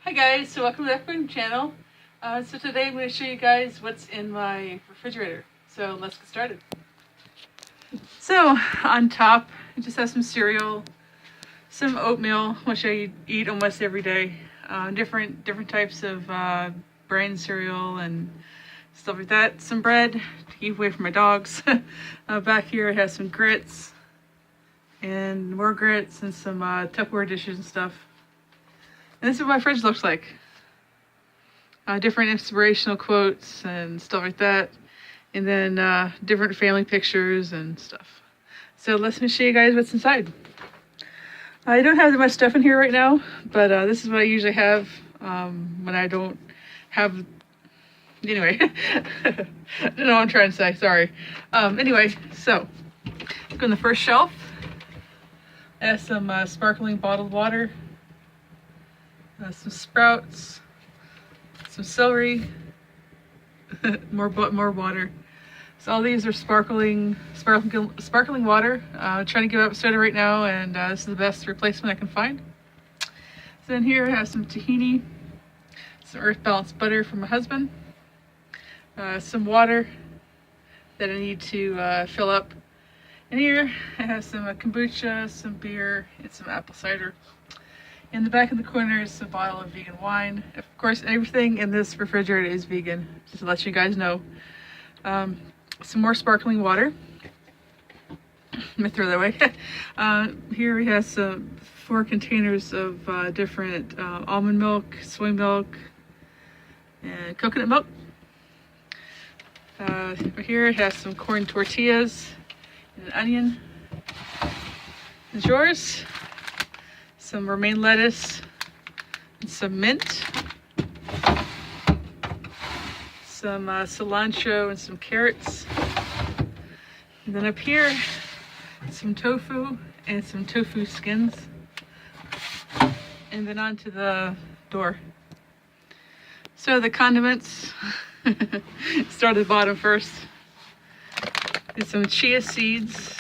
Hi guys, so welcome back to my channel. So today I'm going to show you guys what's in my refrigerator. So let's get started. So on top, I just have some cereal, some oatmeal, which I eat almost every day. Different types of bran cereal and stuff like that. Some bread to keep away from my dogs. Back here I have some grits and more grits and some Tupperware dishes and stuff. And this is what my fridge looks like. Different inspirational quotes and stuff like that. And then different family pictures and stuff. So let me show you guys what's inside. I don't have that much stuff in here right now, but this is what I usually have when I don't have... Anyway, I don't know what I'm trying to say, sorry. Anyway, so, look on the first shelf. I have some sparkling bottled water. Some sprouts, some celery, more water. So all these are sparkling water. Trying to give up soda right now, and this is the best replacement I can find. So then here I have some tahini, some Earth Balanced butter from my husband, some water that I need to fill up. And here I have some kombucha, some beer, and some apple cider. In the back of the corner is a bottle of vegan wine. Of course, everything in this refrigerator is vegan, just to let you guys know. Some more sparkling water. Let me throw that away. Here we have some 4 containers of different almond milk, soy milk, and coconut milk. Here it has some corn tortillas and an onion. And drawers. Some romaine lettuce, and some mint, some cilantro and some carrots. And then up here, some tofu and some tofu skins. And then onto the door. So the condiments, start at the bottom first. Get some chia seeds,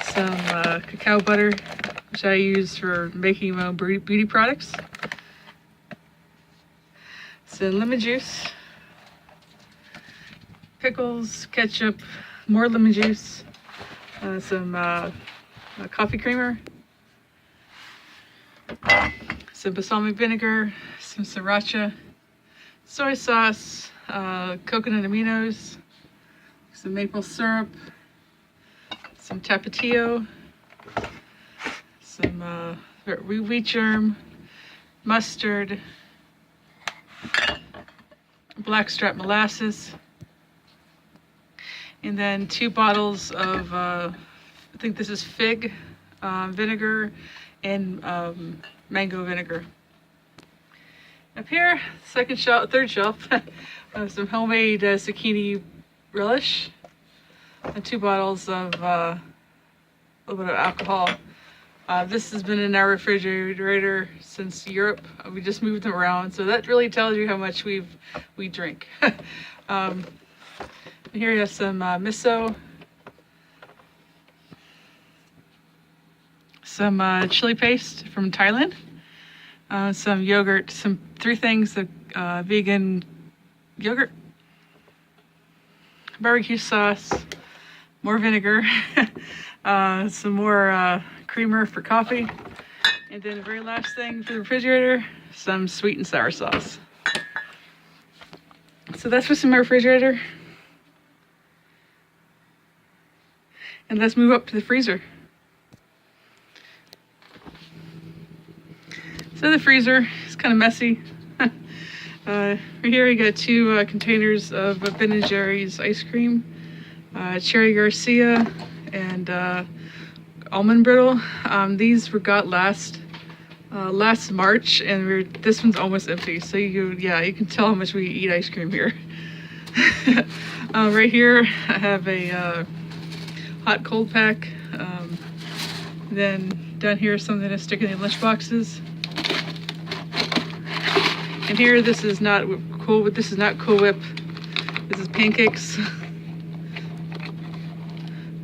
some cacao butter, which I use for making my own beauty products. Some lemon juice, pickles, ketchup, more lemon juice, some coffee creamer, some balsamic vinegar, some sriracha, soy sauce, coconut aminos, some maple syrup, some tapatio, some wheat germ, mustard, blackstrap molasses, and then 2 bottles of, I think this is fig vinegar and mango vinegar. Up here, third shelf, some homemade zucchini relish, and 2 bottles of a little bit of alcohol. This has been in our refrigerator since Europe. We just moved them around, so that really tells you how much we drink. Here you have some miso, some chili paste from Thailand, some yogurt, 3 things of vegan yogurt, barbecue sauce, more vinegar, some more creamer for coffee, and then the very last thing for the refrigerator, some sweet and sour sauce. So that's what's in my refrigerator. And let's move up to the freezer. So the freezer is kind of messy. Right here you got 2 containers of Ben & Jerry's ice cream, Cherry Garcia, and almond brittle. These were got last March, and this one's almost empty. So you can tell how much we eat ice cream here. Right here I have a hot cold pack. Then down here something to stick in the lunch boxes. And here this is not Cool Whip. This is pancakes.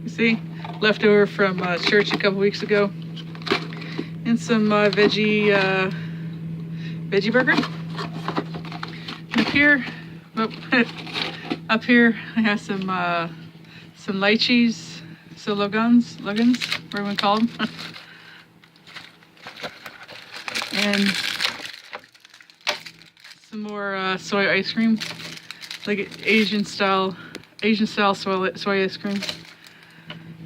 You see, leftover from church a couple weeks ago. And some veggie veggie burger. Up here, up here I have some lychees, so logans, whatever we call them, and some more soy ice cream, like Asian style soy ice cream.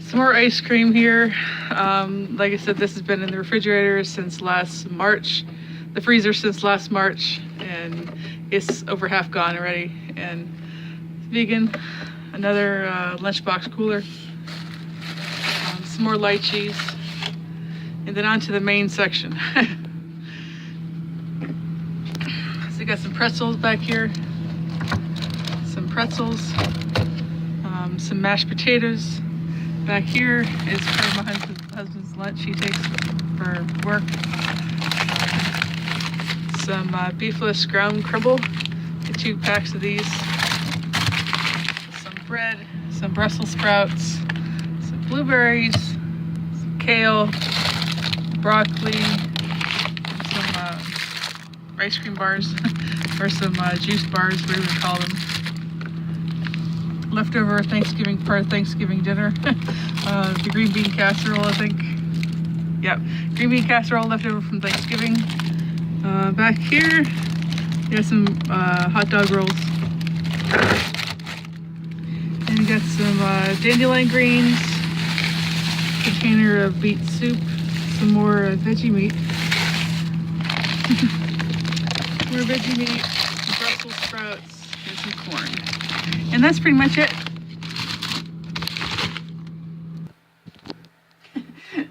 Some more ice cream here. Like I said, this has been in the refrigerator since last March, the freezer since last March, and it's over half gone already. And it's vegan. Another lunchbox cooler. Some more lychees, and then on to the main section. So you got some pretzels back here. Some pretzels. Some mashed potatoes. Back here is part of my husband's lunch he takes for work. Some beefless ground crumble, 2 packs of these. Some bread, some Brussels sprouts, some blueberries, some kale, broccoli, some ice cream bars, or some juice bars, whatever we call them. Leftover Thanksgiving dinner. The green bean casserole, I think. Yep, green bean casserole left over from Thanksgiving. Back here, you got some hot dog rolls. And you got some dandelion greens, container of beet soup, some more veggie meat. More veggie meat, some Brussels sprouts, and some corn. And that's pretty much it.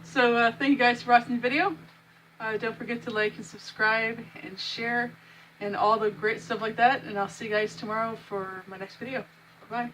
So thank you guys for watching the video. Don't forget to like and subscribe and share and all the great stuff like that. And I'll see you guys tomorrow for my next video. Bye-bye.